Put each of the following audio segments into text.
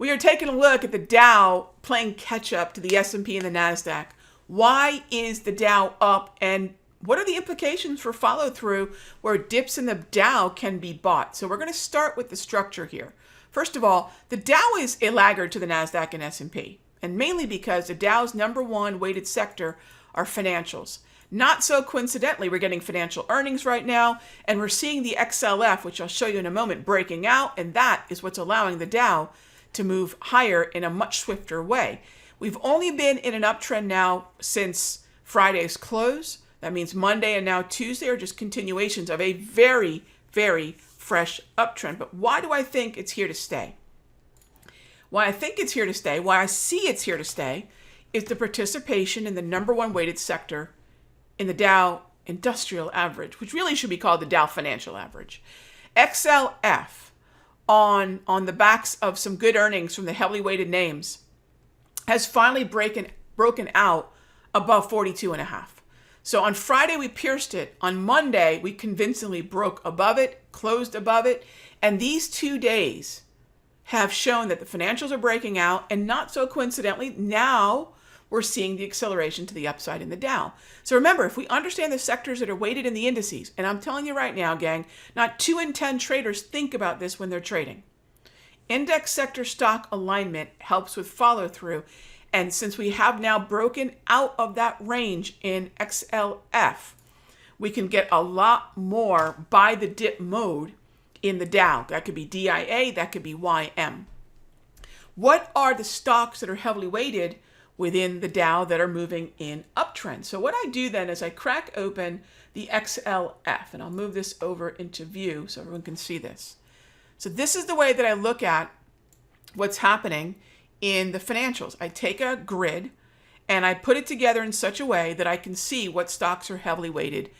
We are taking a look at the Dow playing catch up to the S&P and the NASDAQ. Why is the Dow up, and what are the implications for follow through where dips in the Dow can be bought? So we're going to start with the structure here. First of all, the Dow is a laggard to the NASDAQ and S&P, and mainly because the Dow's number one weighted sector are financials. Not so coincidentally, we're getting financial earnings right now, and we're seeing the XLF, which I'll show you in a moment, breaking out, and that is what's allowing the Dow to move higher in a much swifter way. We've only been in an uptrend now since Friday's close. That means Monday and now Tuesday are just continuations of a very, very fresh uptrend. But why do I think it's here to stay? Why I think it's here to stay, why I see it's here to stay, is the participation in the number one weighted sector in the Dow Industrial Average, which really should be called the Dow Financial Average. XLF, on the backs of some good earnings from the heavily weighted names, has finally broken out above 42.5. So on Friday, we pierced it. On Monday, we convincingly broke above it, closed above it. And these 2 days have shown that the financials are breaking out. And not so coincidentally, now we're seeing the acceleration to the upside in the Dow. So remember, if we understand the sectors that are weighted in the indices, and I'm telling you right now, gang, not 2 in 10 traders think about this when they're trading. Index sector stock alignment helps with follow through. And since we have now broken out of that range in XLF, we can get a lot more buy the dip mode in the Dow. That could be DIA, that could be YM. What are the stocks that are heavily weighted within the Dow that are moving in uptrend? So what I do then is I crack open the XLF, and I'll move this over into view so everyone can see this. So this is the way that I look at what's happening in the financials. I take a grid and I put it together in such a way that I can see what stocks are heavily weighted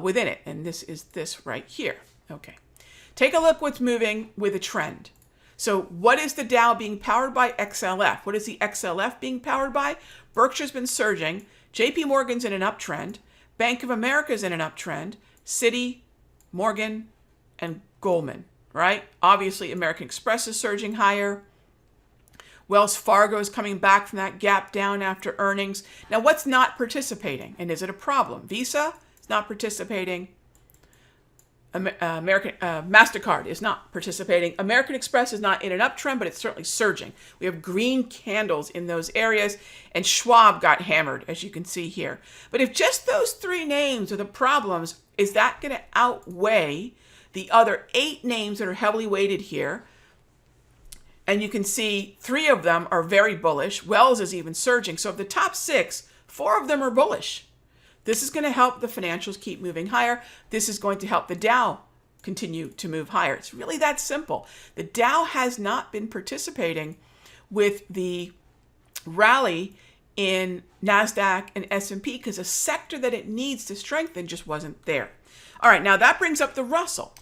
within it. And this is this right here. Okay. Take a look what's moving with a trend. So what is the Dow being powered by? XLF. What is the XLF being powered by? Berkshire's been surging. JP Morgan's in an uptrend. Bank of America's in an uptrend. Citi, Morgan, and Goldman, right? Obviously, American Express is surging higher. Wells Fargo is coming back from that gap down after earnings. Now, what's not participating? And is it a problem? Visa is not participating. MasterCard is not participating. American Express is not in an uptrend, but it's certainly surging. We have green candles in those areas, and Schwab got hammered, as you can see here. But if just those 3 names are the problems, is that going to outweigh the other 8 names that are heavily weighted here? And you can see 3 of them are very bullish. Wells is even surging. So of the top 6, 4 of them are bullish. This is going to help the financials keep moving higher. This is going to help the Dow continue to move higher. It's really that simple. The Dow has not been participating with the rally in NASDAQ and S&P because a sector that it needs to strengthen just wasn't there. All right, now that brings up the Russell.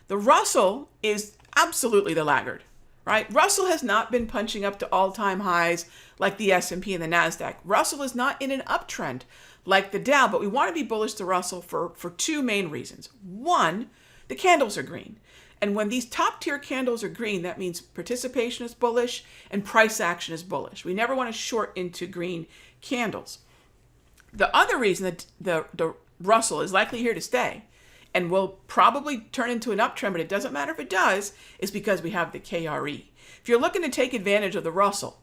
The Russell is absolutely the laggard. Right? Russell has not been punching up to all-time highs like the S&P and the NASDAQ. Russell is not in an uptrend like the Dow, but we want to be bullish to Russell for 2 main reasons. One, the candles are green. And when these top-tier candles are green, that means participation is bullish and price action is bullish. We never want to short into green candles. The other reason that the Russell is likely here to stay and will probably turn into an uptrend, but it doesn't matter if it does, is because we have the KRE. If you're looking to take advantage of the Russell,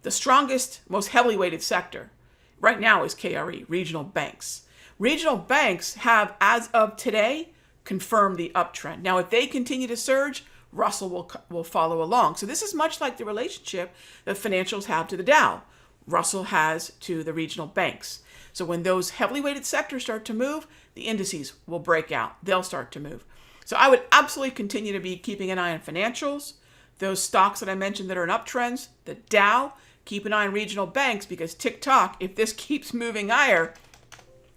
the strongest, most heavily weighted sector right now is KRE, regional banks. Regional banks have, as of today, confirmed the uptrend. Now, if they continue to surge, Russell will follow along. So this is much like the relationship that financials have to the Dow. Russell has to the regional banks. So when those heavily weighted sectors start to move, the indices will break out. They'll start to move. So I would absolutely continue to be keeping an eye on financials, those stocks that I mentioned that are in uptrends, the Dow. Keep an eye on regional banks because TikTok, if this keeps moving higher,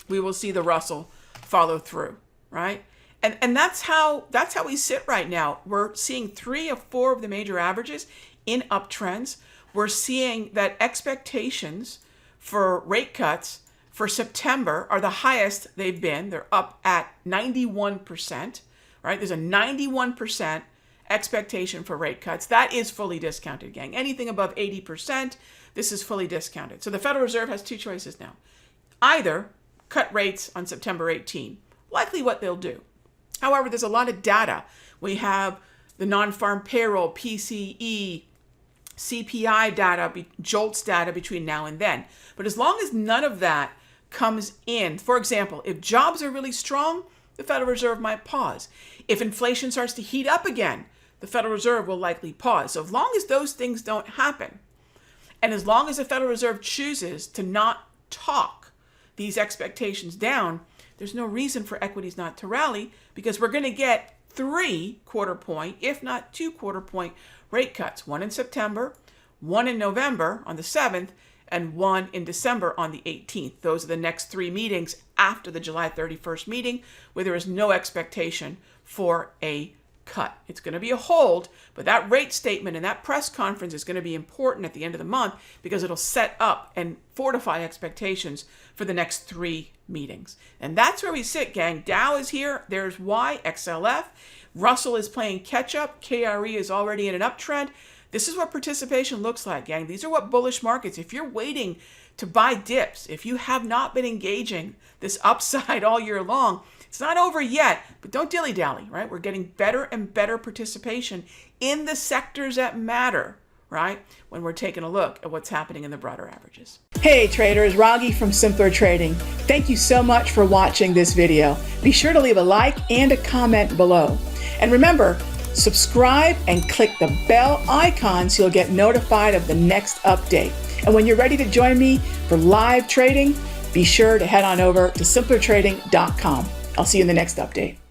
we will see the Russell follow through, right? And that's how we sit right now. We're seeing 3 of 4 of the major averages in uptrends. We're seeing that expectations for rate cuts for September are the highest they've been. They're up at 91%, right? There's a 91% expectation for rate cuts. That is fully discounted, gang. Anything above 80%, this is fully discounted. So the Federal Reserve has two choices now. Either cut rates on September 18, likely what they'll do. However, there's a lot of data. We have the non-farm payroll, PCE, CPI data, JOLTS data between now and then. But as long as none of that comes in, for example, if jobs are really strong, the Federal Reserve might pause. If inflation starts to heat up again, the Federal Reserve will likely pause. So as long as those things don't happen, and as long as the Federal Reserve chooses to not talk these expectations down, there's no reason for equities not to rally, because we're going to get 3 quarter-point, if not 2 quarter-point rate cuts. One in September, one in November on the 7th, and one in December on the 18th. Those are the next 3 meetings after the July 31st meeting, where there is no expectation for a cut. It's going to be a hold, but that rate statement and that press conference is going to be important at the end of the month, because it'll set up and fortify expectations for the next 3 meetings. And that's where we sit, gang. Dow is here. There's Y, XLF. Russell is playing catch up. KRE is already in an uptrend. This is what participation looks like, gang. These are what bullish markets, if you're waiting to buy dips, if you have not been engaging this upside all year long, it's not over yet, but don't dilly-dally, right? We're getting better and better participation in the sectors that matter, right? When we're taking a look at what's happening in the broader averages. Hey traders, Raghee from Simpler Trading. Thank you so much for watching this video. Be sure to leave a like and a comment below. And remember, subscribe and click the bell icon so you'll get notified of the next update. And when you're ready to join me for live trading, be sure to head on over to simplertrading.com. I'll see you in the next update.